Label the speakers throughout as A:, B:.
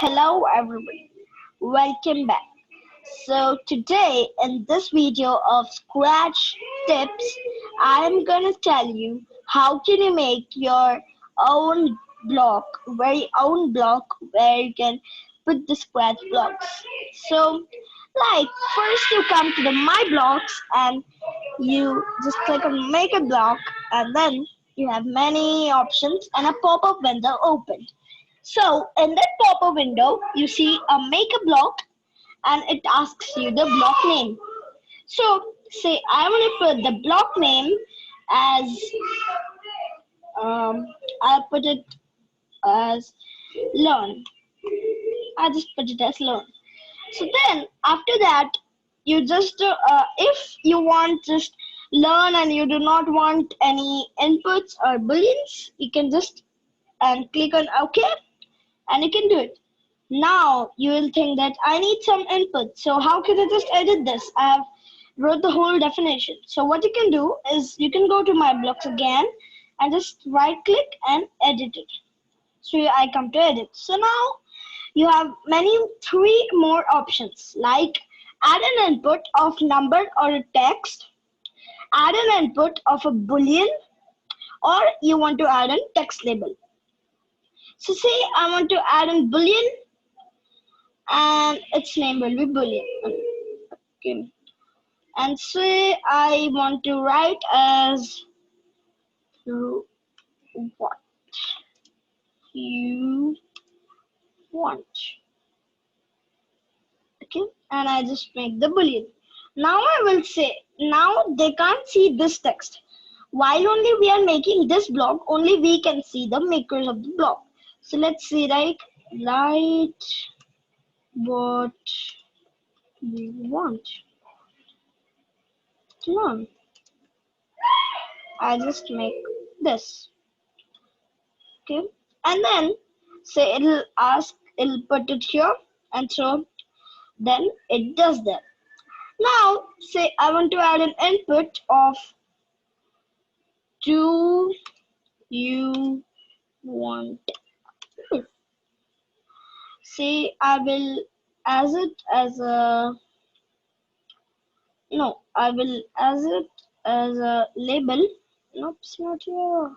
A: Hello everyone, welcome back. So today in this video of Scratch tips, I am gonna tell you how can you make your own block, very own block where you can put the Scratch blocks. So like first you come to the My Blocks and you just click on Make a Block and then you have many options and a pop-up window opened. So in that pop-up window, you see a make a block and it asks you the block name. So say I want to put the block name as I'll put it as learn. I just put it as learn. So then after that, you just if you want just learn and you do not want any inputs or booleans, you can just and click on OK and you can do it. Now you will think that I need some input. So how can I just edit this? I have wrote the whole definition. So what you can do is you can go to my blocks again and just right click and edit it. So I come to edit. So now you have three more options like add an input of number or a text, add an input of a boolean, or you want to add a text label. So say I want to add a boolean and its name will be boolean. Okay. And say I want to write as what you want. Okay, and I just make the boolean. Now I will say, now they can't see this text. While only we are making this block, only we can see the makers of the block. So let's see, like, write what we want to learn. I just make this. Okay, and then say it'll put it here, and so then it does that. Now say I want to add an input of do you want this? Say I will as it as a no, I will as it as a label. Nope, it's not here.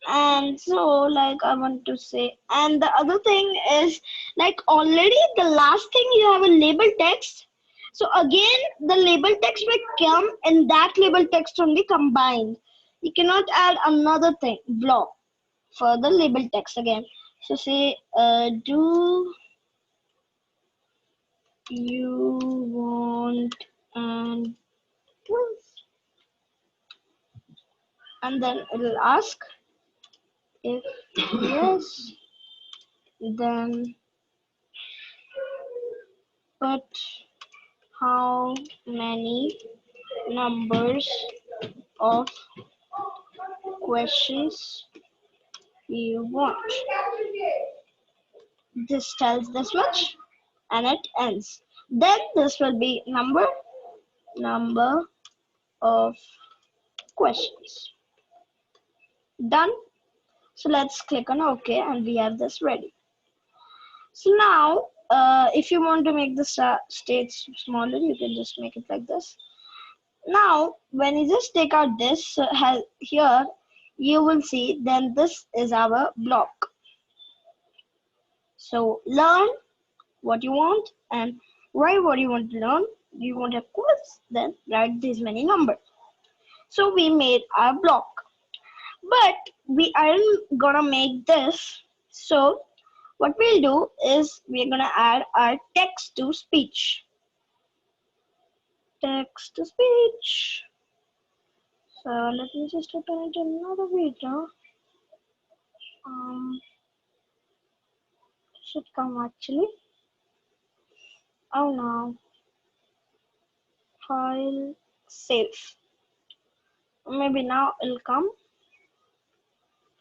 A: And so like I want to say, and the other thing is like already the last thing you have a label text, so again the label text will come in that label text only combined. You cannot add another thing block for the label text again. So say do you want and then it will ask if yes, then put how many numbers of questions you want. This tells this much and it ends. Then this will be number of questions. Done. So let's click on OK and we have this ready. So now if you want to make the states smaller, you can just make it like this. Now when you just take out this here, you will see then this is our block. So learn what you want and write what you want to learn. You want a quiz, then write these many numbers. So we made our block, but we aren't gonna make this. So what we'll do is we're gonna add our text to speech. Text to speech. So let me just open it in another video. Should come actually. Oh no. File save. Maybe now it'll come.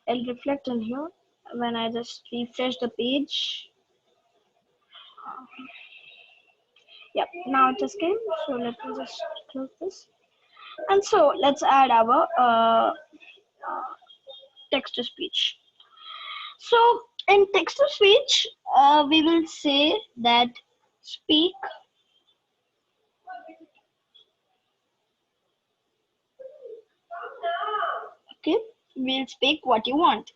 A: It'll reflect in here when I just refresh the page. Yep, now it just came. So let me just close this. And so let's add our text to speech. So In text to speech, we will say that speak. Okay, we'll speak what you want.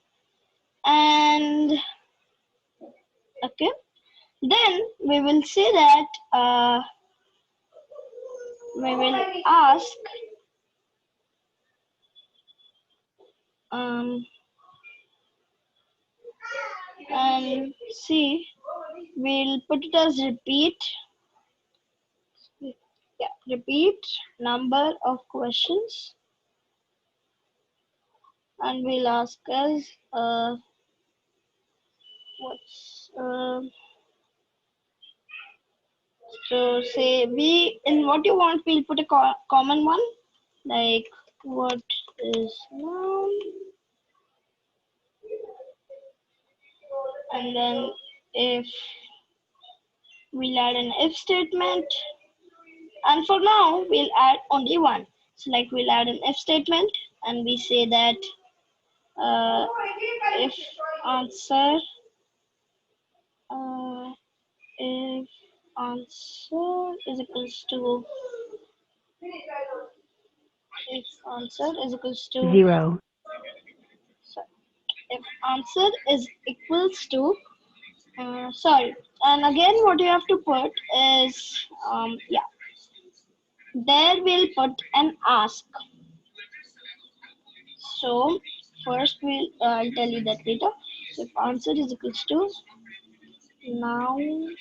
A: And okay, then we will say that we will ask um, and see, we'll put it as repeat. Yeah, repeat number of questions, and we'll ask us what's so say we in what you want, we'll put a common one like what is noun, and then if we'll add an if statement, and for now we'll add only one. So like we'll add an if statement and we say that if answer uh, if answer is equals to if answer is equals to
B: 0.
A: sorry, if answer is equals to sorry, and again what you have to put is yeah, there we'll put an ask. So first we'll I'll tell you that later. If answer is equals to noun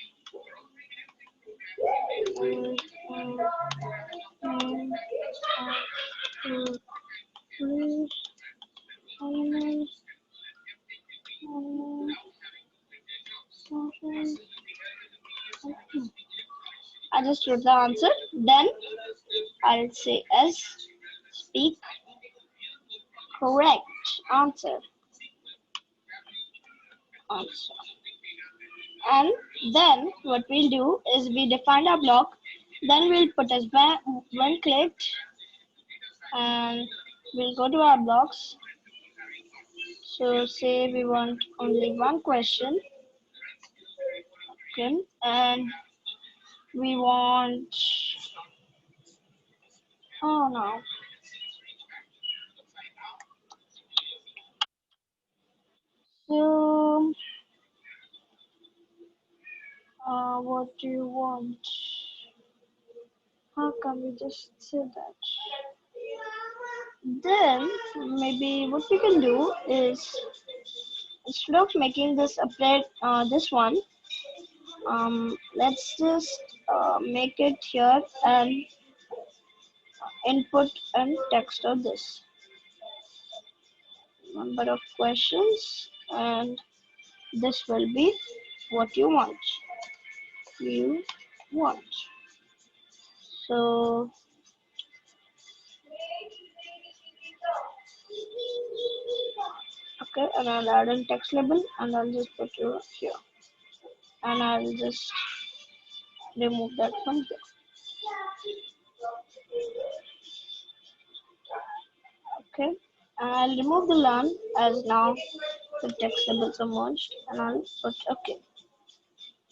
A: I just wrote the answer. Then I'll say as speak correct answer. Answer. And then what we'll do is we define our block. Then we'll put as when clicked, and we'll go to our blocks. So say we want only one question. Okay, and we want oh no. So what do you want? How can we just say that? Then maybe what we can do is instead of making this update this one, let's just make it here and input and text of this number of questions, and this will be what you want. You want. So okay, and I'll add in text label and I'll just put you here, and I'll just remove that from here. Okay, and I'll remove the learn as now the text labels are merged, and I'll put okay.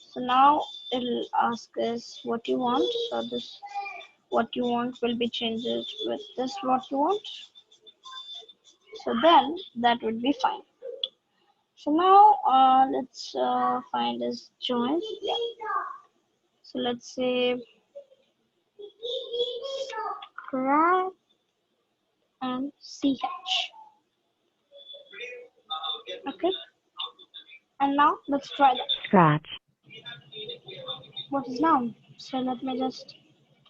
A: So now it'll ask us what you want. So this what you want will be changed with this what you want. So then that would be fine. So now let's find this join. Yeah. So let's say crack and ch. Okay. And now let's try that.
B: Scratch.
A: What is now? So let me just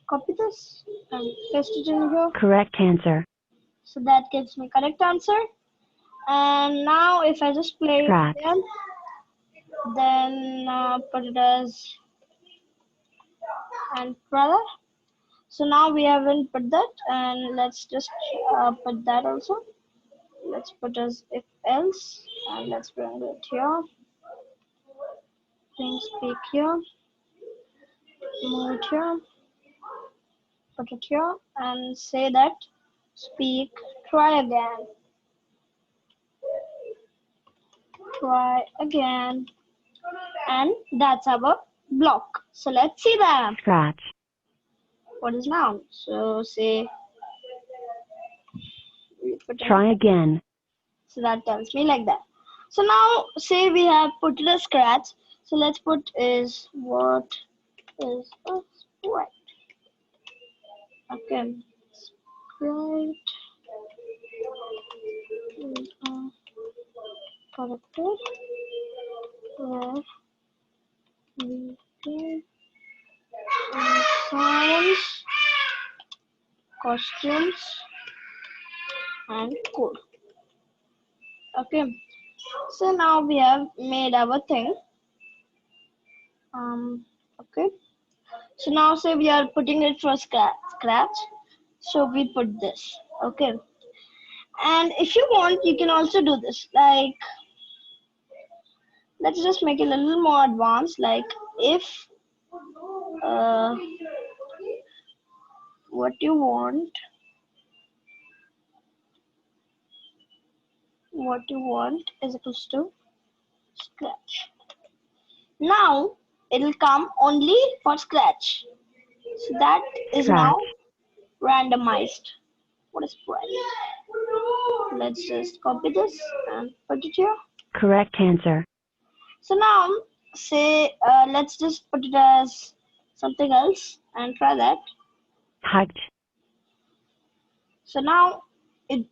A: copy this and paste it in here.
B: Correct answer.
A: So that gives me correct answer. And now if I just play it
B: Scratch.
A: again, then put it as and brother. So now we haven't put that, and let's just put that also. Let's put as if else, and let's bring it here. Bring speak here, move it here, put it here, and say that speak try again. try again, and that's our block. So let's see that.
B: Scratch.
A: What is noun? So say we put in,
B: Try again.
A: so that tells me like that. So now say we have put it a scratch. So let's put is what is a sprite. Okay, sprite is a character where we give sounds, costumes, and code. Okay, so now we have made our thing. Okay, so now say we are putting it for scratch. So we put this. Okay, and if you want, you can also do this. Like, let's just make it a little more advanced. Like, if what you want is equals to scratch. Now it'll come only for scratch. So that is
B: Scratch.
A: now randomized. What is sprite? Let's just copy this and put it here.
B: Correct answer.
A: So now say let's just put it as something else and try that.
B: Hiked.
A: So now it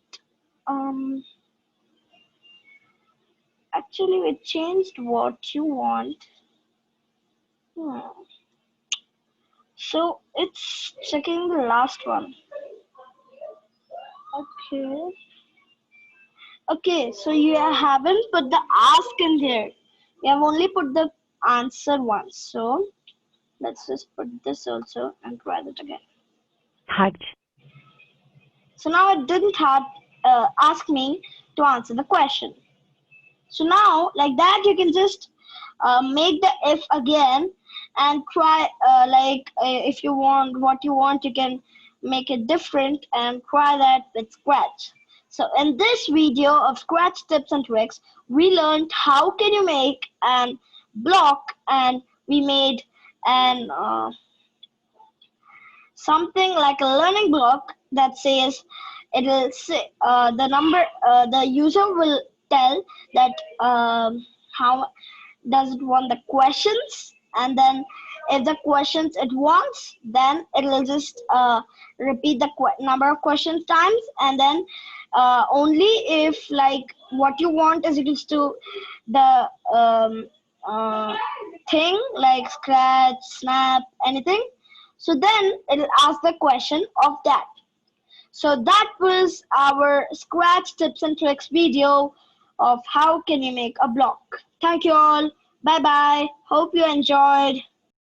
A: actually it changed what you want. So it's checking the last one. Okay, so you haven't put the ask in here. You have only put the answer once. So let's just put this also and try that again.
B: Hiked.
A: So now it didn't have ask me to answer the question. So now like that you can just make the if again and try if you want what you want, you can make it different and try that with scratch. So in this video of scratch tips and tricks, we learned how can you make an block, and we made an something like a learning block that says it will say the user will tell that how does it want the questions, and then if the questions it wants, then it will just repeat the number of questions times, and then only if like what you want is equals to the thing like scratch, snap, anything, so then it'll ask the question of that. So that was our scratch tips and tricks video of how can you make a block. Thank you all. Bye bye. Hope you enjoyed.